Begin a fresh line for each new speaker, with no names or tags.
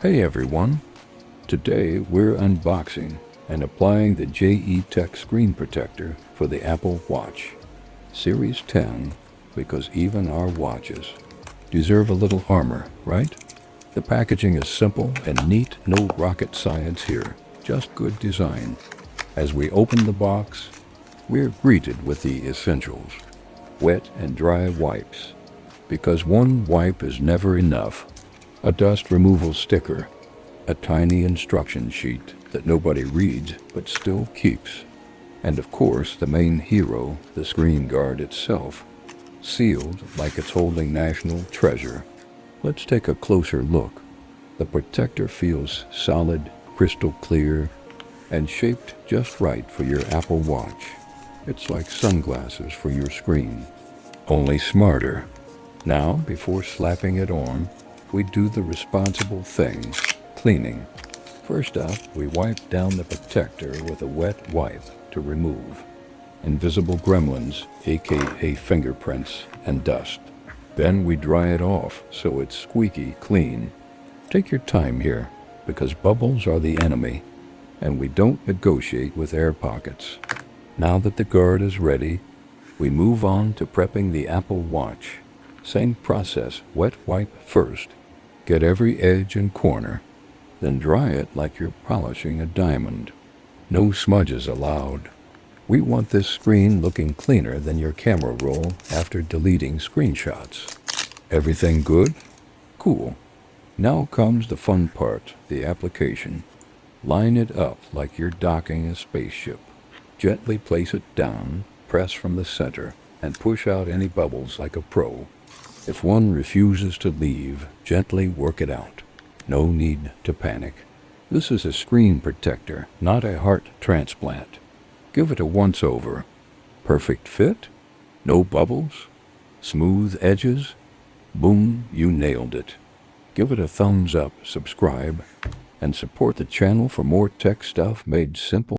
Hey everyone, today we're unboxing and applying the JETech screen protector for the Apple Watch Series 10 because even our watches deserve a little armor, right? The packaging is simple and neat, no rocket science here, just good design. As we open the box, we're greeted with the essentials, wet and dry wipes, because one wipe is never enough. A dust removal sticker, a tiny instruction sheet that nobody reads but still keeps, and of course the main hero, the screen guard itself, sealed like it's holding national treasure. Let's take a closer look. The protector feels solid, crystal clear, and shaped just right for your Apple Watch. It's like sunglasses for your screen, only smarter. Now, before slapping it on, we do the responsible thing, cleaning. First up, we wipe down the protector with a wet wipe to remove invisible gremlins, aka fingerprints and dust. Then we dry it off so it's squeaky clean. Take your time here, because bubbles are the enemy, and we don't negotiate with air pockets. Now that the guard is ready, we move on to prepping the Apple Watch. Same process, wet wipe first. Get every edge and corner, then dry it like you're polishing a diamond. No smudges allowed. We want this screen looking cleaner than your camera roll after deleting screenshots. Everything good? Cool. Now comes the fun part, the application. Line it up like you're docking a spaceship. Gently place it down, press from the center, and push out any bubbles like a pro. If one refuses to leave, gently work it out. No need to panic. This is a screen protector, not a heart transplant. Give it a once-over. Perfect fit? No bubbles? Smooth edges? Boom, you nailed it. Give it a thumbs up, subscribe, and support the channel for more tech stuff made simple.